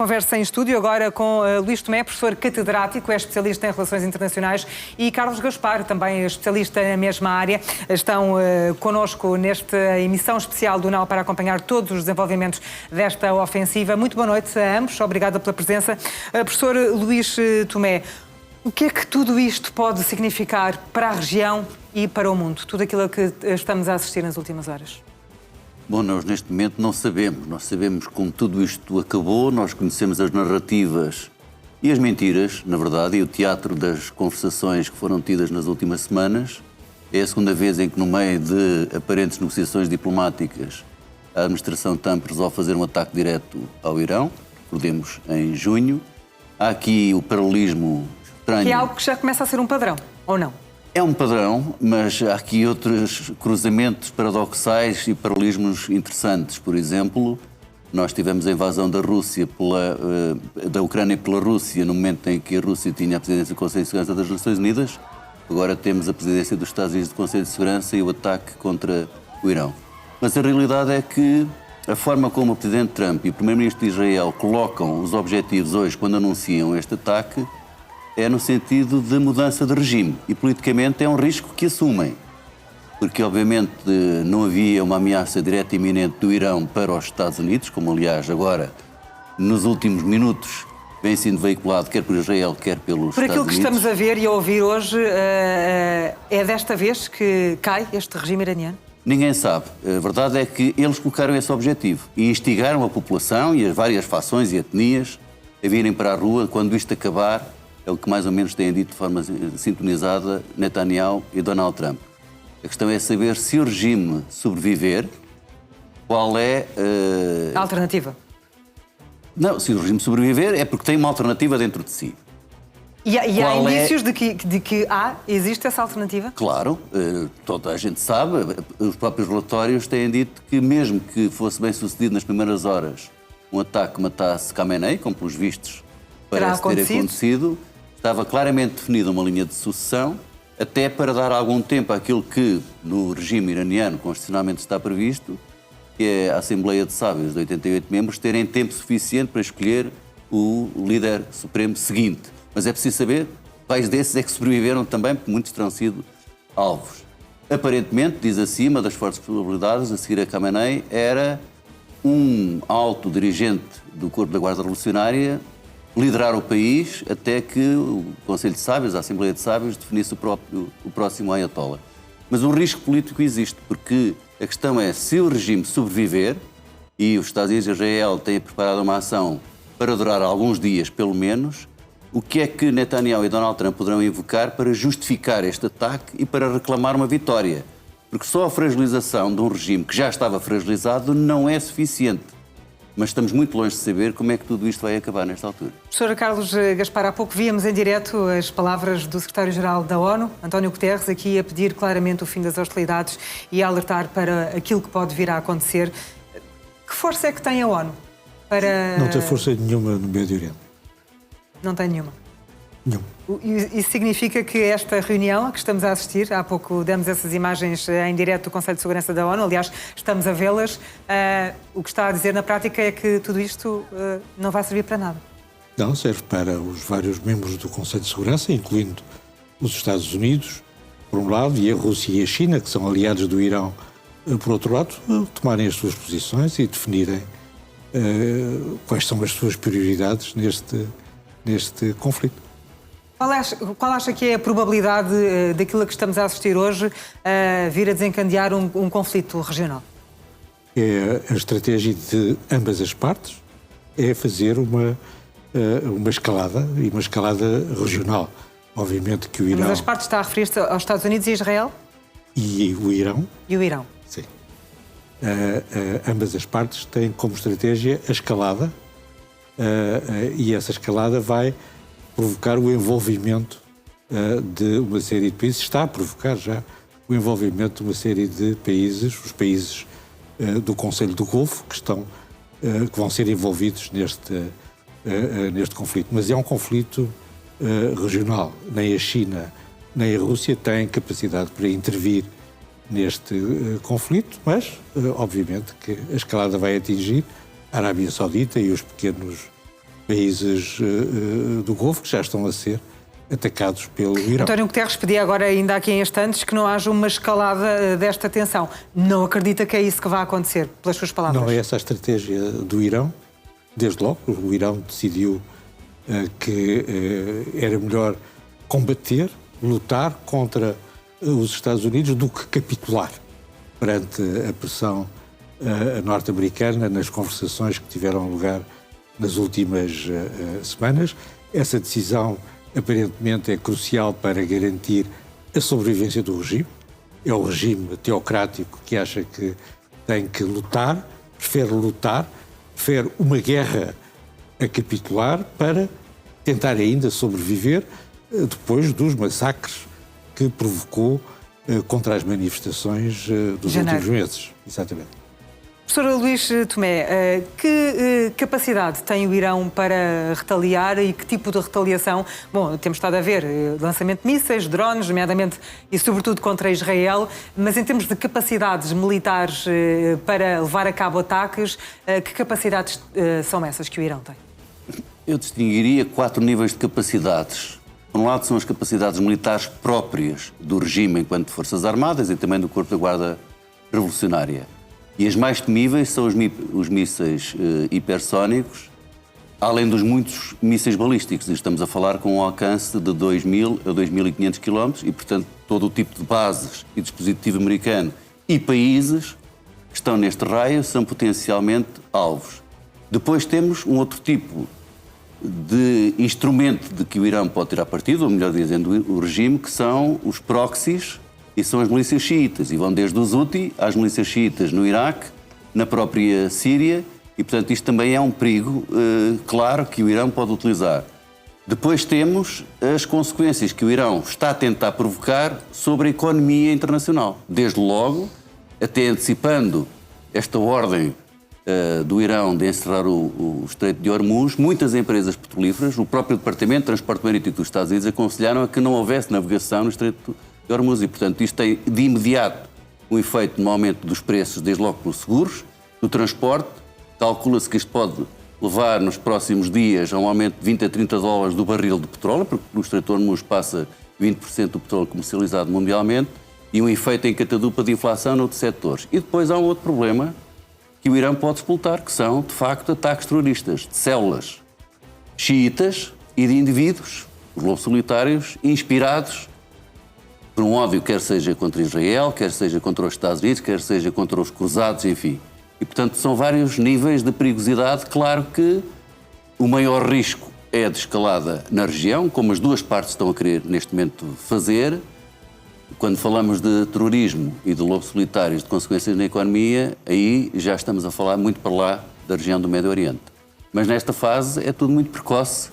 Conversa em estúdio agora com Luís Tomé, professor catedrático, é especialista em relações internacionais, e Carlos Gaspar, também especialista na mesma área. Estão connosco nesta emissão especial do NAU para acompanhar todos os desenvolvimentos desta ofensiva. Muito boa noite a ambos, obrigada pela presença. Professor Luís Tomé, o que é que tudo isto pode significar para a região e para o mundo? Tudo aquilo a que estamos a assistir nas últimas horas. Bom, nós neste momento não sabemos. Nós sabemos como tudo isto acabou, nós conhecemos as narrativas e as mentiras, na verdade, e o teatro das conversações que foram tidas nas últimas semanas. É a segunda vez em que, no meio de aparentes negociações diplomáticas, a administração Trump resolve fazer um ataque direto ao Irão, recordemos, em junho. Há aqui o paralelismo estranho. Que é algo que já começa a ser um padrão, ou não? É um padrão, mas há aqui outros cruzamentos paradoxais e paralelismos interessantes. Por exemplo, nós tivemos a invasão da Rússia da Ucrânia pela Rússia no momento em que a Rússia tinha a presidência do Conselho de Segurança das Nações Unidas. Agora temos a presidência dos Estados Unidos do Conselho de Segurança e o ataque contra o Irão. Mas a realidade é que a forma como o presidente Trump e o primeiro-ministro de Israel colocam os objetivos hoje quando anunciam este ataque é no sentido de mudança de regime e politicamente é um risco que assumem, porque obviamente não havia uma ameaça direta e iminente do Irão para os Estados Unidos, como aliás agora nos últimos minutos vem sendo veiculado quer por Israel, quer pelos Estados Unidos. Por aquilo que estamos a ver e a ouvir hoje, é desta vez que cai este regime iraniano? Ninguém sabe. A verdade é que eles colocaram esse objetivo e instigaram a população e as várias fações e etnias a virem para a rua quando isto acabar. É o que mais ou menos têm dito de forma sintonizada Netanyahu e Donald Trump. A questão é saber se o regime sobreviver, qual é... A alternativa? Não, se o regime sobreviver é porque tem uma alternativa dentro de si. E há indícios de que existe essa alternativa? Claro, toda a gente sabe, os próprios relatórios têm dito que mesmo que fosse bem sucedido nas primeiras horas um ataque que matasse Khamenei, como pelos vistos parece ter acontecido, estava claramente definida uma linha de sucessão, até para dar algum tempo àquilo que no regime iraniano constitucionalmente está previsto, que é a Assembleia de Sábios de 88 membros, terem tempo suficiente para escolher o líder supremo seguinte. Mas é preciso saber quais desses é que sobreviveram também, porque muitos terão sido alvos. Aparentemente, diz acima das fortes probabilidades, a seguir a Khamenei, era um alto dirigente do Corpo da Guarda Revolucionária liderar o país até que o Conselho de Sábios, a Assembleia de Sábios, definisse o próximo Ayatollah. Mas o risco político existe, porque a questão é se o regime sobreviver, e os Estados Unidos e Israel têm preparado uma ação para durar alguns dias, pelo menos, o que é que Netanyahu e Donald Trump poderão invocar para justificar este ataque e para reclamar uma vitória? Porque só a fragilização de um regime que já estava fragilizado não é suficiente. Mas estamos muito longe de saber como é que tudo isto vai acabar nesta altura. Professor Carlos Gaspar, há pouco víamos em direto as palavras do secretário-geral da ONU, António Guterres, aqui a pedir claramente o fim das hostilidades e a alertar para aquilo que pode vir a acontecer. Que força é que tem a ONU para... Não tem força nenhuma no Médio Oriente. Não tem nenhuma? Nenhuma. Isso significa que esta reunião a que estamos a assistir, há pouco demos essas imagens em direto do Conselho de Segurança da ONU, aliás, estamos a vê-las, o que está a dizer na prática é que tudo isto não vai servir para nada. Não, serve para os vários membros do Conselho de Segurança, incluindo os Estados Unidos, por um lado, e a Rússia e a China, que são aliados do Irão, por outro lado, tomarem as suas posições e definirem quais são as suas prioridades neste conflito. Qual acha que é a probabilidade daquilo a que estamos a assistir hoje vir a desencadear um conflito regional? A estratégia de ambas as partes é fazer uma escalada, e uma escalada regional. Obviamente que o Irão... Mas as partes está a referir-se aos Estados Unidos e Israel? E o Irão. E o Irão. Sim. Ambas as partes têm como estratégia a escalada e essa escalada vai provocar o envolvimento de uma série de países, está a provocar já o envolvimento de uma série de países, os países do Conselho do Golfo, que vão ser envolvidos neste conflito. Mas é um conflito regional. Nem a China, nem a Rússia têm capacidade para intervir neste conflito, mas, obviamente, que a escalada vai atingir a Arábia Saudita e os pequenos países do Golfo que já estão a ser atacados pelo Irão. António Guterres pedia agora, ainda aqui em instantes, que não haja uma escalada desta tensão. Não acredita que é isso que vai acontecer, pelas suas palavras? Não é essa a estratégia do Irão. Desde logo, o Irão decidiu que era melhor combater, lutar contra os Estados Unidos do que capitular perante a pressão norte-americana nas conversações que tiveram lugar nas últimas semanas. Essa decisão aparentemente é crucial para garantir a sobrevivência do regime. É o regime teocrático que acha que tem que lutar, prefere uma guerra a capitular para tentar ainda sobreviver depois dos massacres que provocou contra as manifestações dos últimos meses. Exatamente. Professor Luís Tomé, que capacidade tem o Irão para retaliar e que tipo de retaliação? Bom, temos estado a ver lançamento de mísseis, drones, nomeadamente e sobretudo contra Israel, mas em termos de capacidades militares para levar a cabo ataques, que capacidades são essas que o Irão tem? Eu distinguiria 4 níveis de capacidades. Por um lado são as capacidades militares próprias do regime enquanto Forças Armadas e também do Corpo da Guarda Revolucionária. E as mais temíveis são os mísseis hipersónicos, além dos muitos mísseis balísticos. Estamos a falar com um alcance de 2.000 a 2.500 km e, portanto, todo o tipo de bases e dispositivo americano e países que estão neste raio são potencialmente alvos. Depois temos um outro tipo de instrumento de que o Irão pode tirar partido, ou melhor dizendo, o regime, que são os proxies, e são as milícias xiitas, e vão desde os Houthi às milícias xiitas no Iraque, na própria Síria, e portanto isto também é um perigo, claro, que o Irão pode utilizar. Depois temos as consequências que o Irão está a tentar provocar sobre a economia internacional. Desde logo, até antecipando esta ordem do Irão de encerrar o Estreito de Hormuz, muitas empresas petrolíferas, o próprio Departamento de Transporte Marítimo dos Estados Unidos aconselharam a que não houvesse navegação no Estreito de Hormuz e, portanto, isto tem de imediato um efeito no aumento dos preços, desde logo pelos seguros, do transporte. Calcula-se que isto pode levar nos próximos dias a um aumento de 20 a 30 dólares do barril de petróleo, porque no Estreito de Hormuz passa 20% do petróleo comercializado mundialmente, e um efeito em catadupa de inflação noutros setores. E depois há um outro problema que o Irão pode explotar, que são, de facto, ataques terroristas de células xiitas e de indivíduos, os lobos solitários, inspirados por um ódio, quer seja contra Israel, quer seja contra os Estados Unidos, quer seja contra os cruzados, enfim. E, portanto, são vários níveis de perigosidade. Claro que o maior risco é a de escalada na região, como as duas partes estão a querer, neste momento, fazer. Quando falamos de terrorismo e de lobos solitários, de consequências na economia, aí já estamos a falar muito para lá da região do Médio Oriente. Mas nesta fase é tudo muito precoce.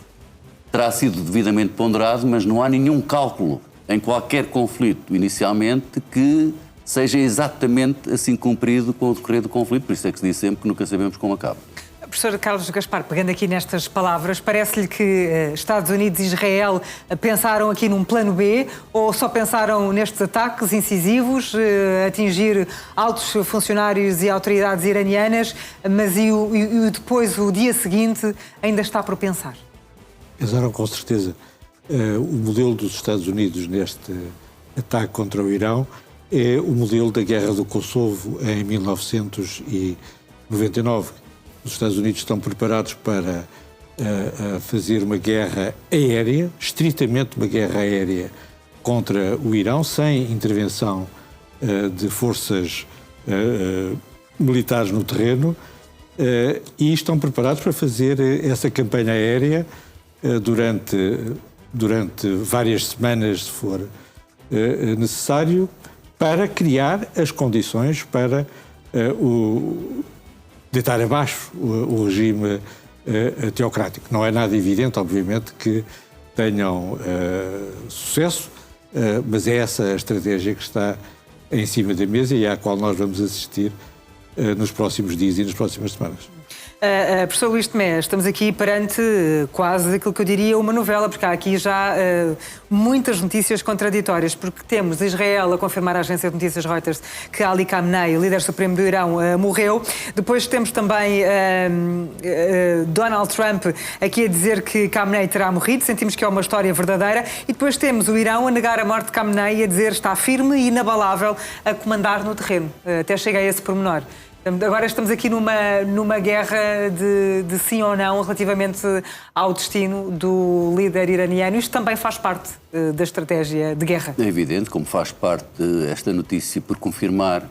Terá sido devidamente ponderado, mas não há nenhum cálculo em qualquer conflito, inicialmente, que seja exatamente assim cumprido com o decorrer do conflito. Por isso é que se diz sempre que nunca sabemos como acaba. Professor Carlos Gaspar, pegando aqui nestas palavras, parece-lhe que Estados Unidos e Israel pensaram aqui num plano B ou só pensaram nestes ataques incisivos, atingir altos funcionários e autoridades iranianas, mas depois, o dia seguinte, ainda está por pensar? Pensaram com certeza. O modelo dos Estados Unidos neste ataque contra o Irão é o modelo da Guerra do Kosovo em 1999. Os Estados Unidos estão preparados para fazer uma guerra aérea, estritamente uma guerra aérea contra o Irão, sem intervenção de forças militares no terreno, e estão preparados para fazer essa campanha aérea durante várias semanas, se for necessário, para criar as condições para deitar abaixo o regime teocrático. Não é nada evidente, obviamente, que tenham sucesso, mas é essa a estratégia que está em cima da mesa e à qual nós vamos assistir nos próximos dias e nas próximas semanas. Professor Luís Tomé, estamos aqui perante quase aquilo que eu diria uma novela, porque há aqui já muitas notícias contraditórias, porque temos Israel a confirmar à agência de notícias Reuters que Ali Khamenei, o líder supremo do Irão, morreu. Depois temos também Donald Trump aqui a dizer que Khamenei terá morrido, sentimos que é uma história verdadeira, e depois temos o Irão a negar a morte de Khamenei e a dizer que está firme e inabalável a comandar no terreno. Até cheguei a esse pormenor. Agora estamos aqui numa guerra de sim ou não relativamente ao destino do líder iraniano. Isto também faz parte da estratégia de guerra. É evidente, como faz parte esta notícia por confirmar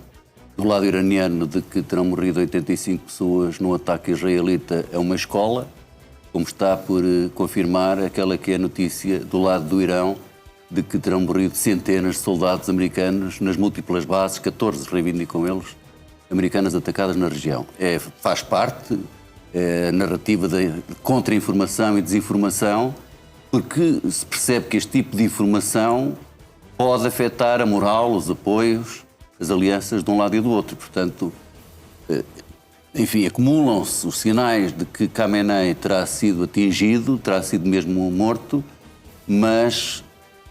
do lado iraniano de que terão morrido 85 pessoas num ataque israelita a uma escola, como está por confirmar aquela que é a notícia do lado do Irão de que terão morrido centenas de soldados americanos nas múltiplas bases, 14 reivindicam eles, americanas atacadas na região. Faz parte a narrativa de contra-informação e desinformação, porque se percebe que este tipo de informação pode afetar a moral, os apoios, as alianças de um lado e do outro. Portanto, enfim, acumulam-se os sinais de que Khamenei terá sido atingido, terá sido mesmo morto, mas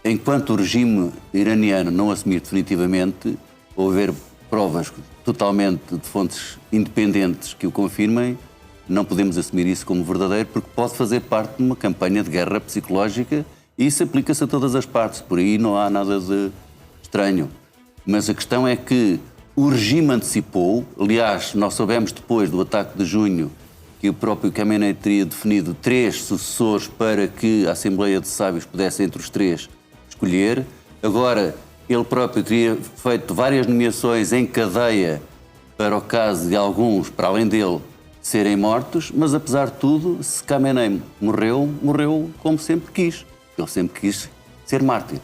enquanto o regime iraniano não assumir definitivamente, ou haver provas totalmente de fontes independentes que o confirmem, não podemos assumir isso como verdadeiro, porque pode fazer parte de uma campanha de guerra psicológica e isso aplica-se a todas as partes, por aí não há nada de estranho. Mas a questão é que o regime antecipou, aliás, nós soubemos depois do ataque de junho que o próprio Khamenei teria definido 3 sucessores para que a Assembleia de Sábios pudesse, entre os 3, escolher. Agora, ele próprio teria feito várias nomeações em cadeia para o caso de alguns, para além dele, serem mortos, mas apesar de tudo, se Khamenei morreu como sempre quis. Ele sempre quis ser mártir.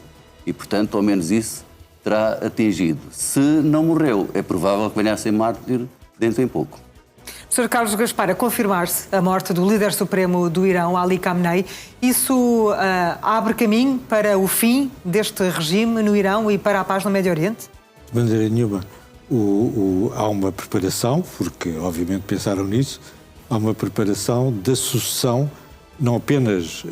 E, portanto, ao menos isso terá atingido. Se não morreu, é provável que venha a ser mártir dentro em pouco. Sr. Carlos Gaspar, a confirmar-se a morte do líder supremo do Irão, Ali Khamenei, isso abre caminho para o fim deste regime no Irão e para a paz no Médio Oriente? De maneira nenhuma. Há uma preparação, porque obviamente pensaram nisso, há uma preparação da sucessão, não apenas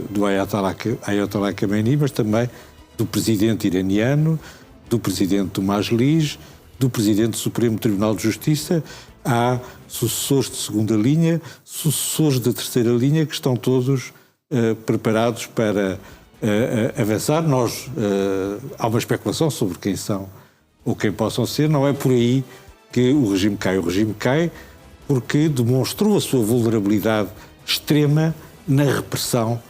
do Ayatollah Khamenei, mas também do presidente iraniano, do presidente do Majlis, do presidente do Supremo Tribunal de Justiça. Há sucessores de segunda linha, sucessores de terceira linha, que estão todos preparados para avançar. Há uma especulação sobre quem são ou quem possam ser. Não é por aí que o regime cai. O regime cai porque demonstrou a sua vulnerabilidade extrema na repressão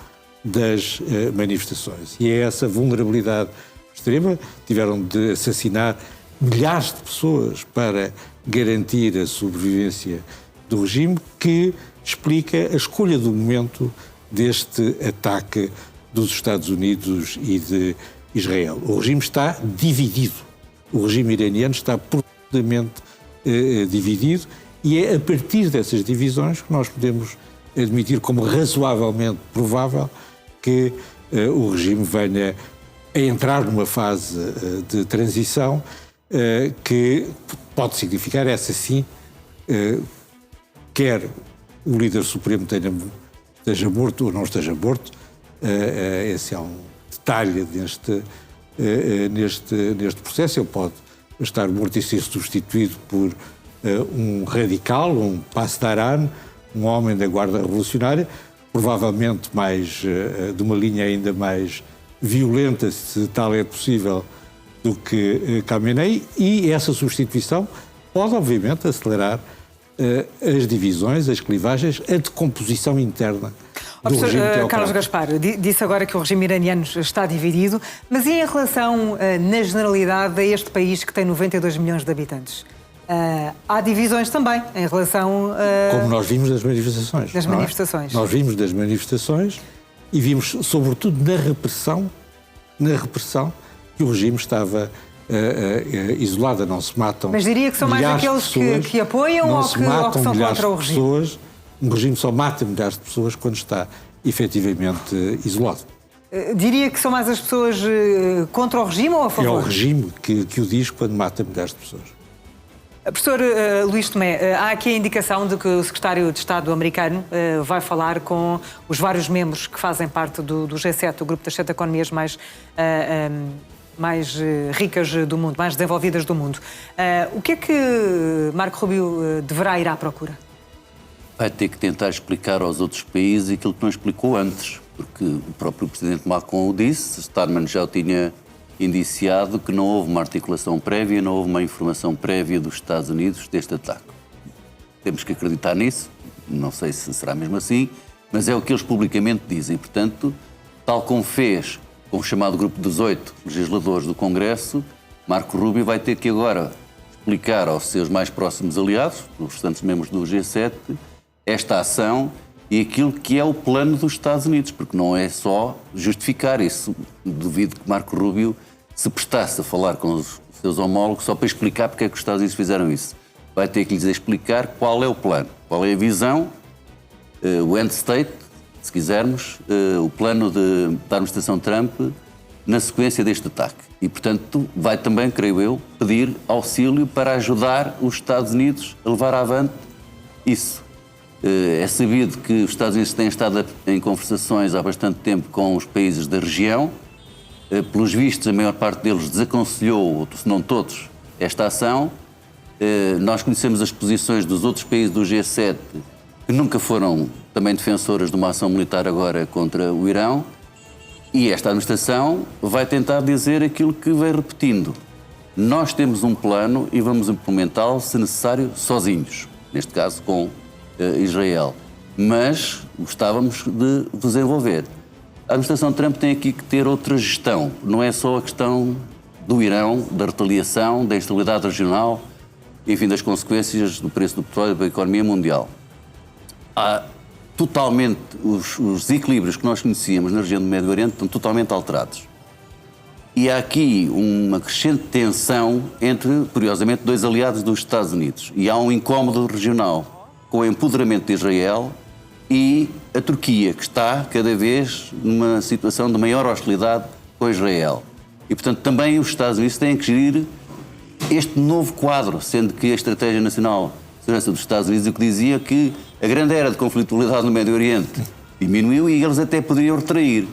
das manifestações. E é essa vulnerabilidade extrema, tiveram de assassinar milhares de pessoas para garantir a sobrevivência do regime, que explica a escolha do momento deste ataque dos Estados Unidos e de Israel. O regime está dividido. O regime iraniano está profundamente dividido e é a partir dessas divisões que nós podemos admitir como razoavelmente provável que o regime venha a entrar numa fase de transição que pode significar, essa sim, quer o líder supremo esteja morto ou não esteja morto, esse é um detalhe neste processo. Ele pode estar morto e ser substituído por um radical, um Pasdaran, um homem da Guarda Revolucionária, provavelmente de uma linha ainda mais violenta, se tal é possível, do que Khamenei, e essa substituição pode, obviamente, acelerar as divisões, as clivagens, a decomposição interna do regime teocrático. Carlos Gaspar, disse agora que o regime iraniano está dividido, mas e em relação, na generalidade, a este país que tem 92 milhões de habitantes? Há divisões também em relação... Como nós vimos das manifestações. Das manifestações. Nós vimos das manifestações e vimos, sobretudo, na repressão, que o regime estava isolado, não se matam. Mas diria que são mais aqueles que apoiam ou que são contra o regime? Um regime só mata milhares de pessoas quando está efetivamente isolado. Diria que são mais as pessoas contra o regime ou a favor? É o regime que o diz quando mata milhares de pessoas. Professor Luís Tomé, há aqui a indicação de que o secretário de Estado americano vai falar com os vários membros que fazem parte do G7, o grupo das 7 economias mais ricas do mundo, mais desenvolvidas do mundo. O que é que Marco Rubio deverá ir à procura? Vai ter que tentar explicar aos outros países aquilo que não explicou antes, porque o próprio presidente Macron o disse, Starman já o tinha indiciado que não houve uma articulação prévia, não houve uma informação prévia dos Estados Unidos deste ataque. Temos que acreditar nisso, não sei se será mesmo assim, mas é o que eles publicamente dizem. Portanto, tal como fez com o chamado grupo dos 8 legisladores do Congresso, Marco Rubio vai ter que agora explicar aos seus mais próximos aliados, os restantes membros do G7, esta ação e aquilo que é o plano dos Estados Unidos, porque não é só justificar isso. Duvido que Marco Rubio se prestasse a falar com os seus homólogos só para explicar porque é que os Estados Unidos fizeram isso. Vai ter que lhes explicar qual é o plano, qual é a visão, o end state, se quisermos, o plano da administração Trump na sequência deste ataque. E, portanto, vai também, creio eu, pedir auxílio para ajudar os Estados Unidos a levar avante isso. É sabido que os Estados Unidos têm estado em conversações há bastante tempo com os países da região. Pelos vistos, a maior parte deles desaconselhou, se não todos, esta ação. Nós conhecemos as posições dos outros países do G7, que nunca foram também defensoras de uma ação militar agora contra o Irão. E esta administração vai tentar dizer aquilo que vem repetindo. Nós temos um plano e vamos implementá-lo, se necessário, sozinhos. Neste caso, com Israel. Mas gostávamos de vos envolver. A administração Trump tem aqui que ter outra gestão. Não é só a questão do Irão, da retaliação, da instabilidade regional, enfim, das consequências do preço do petróleo para a economia mundial. Há totalmente, os equilíbrios que nós conhecíamos na região do Médio Oriente estão totalmente alterados. E há aqui uma crescente tensão entre, curiosamente, dois aliados dos Estados Unidos. E há um incómodo regional com o empoderamento de Israel e a Turquia, que está cada vez numa situação de maior hostilidade com Israel. E, portanto, também os Estados Unidos têm que gerir este novo quadro, sendo que a Estratégia Nacional de Segurança dos Estados Unidos o que dizia que a grande era de conflitualidade no Médio Oriente diminuiu e eles até poderiam retrair.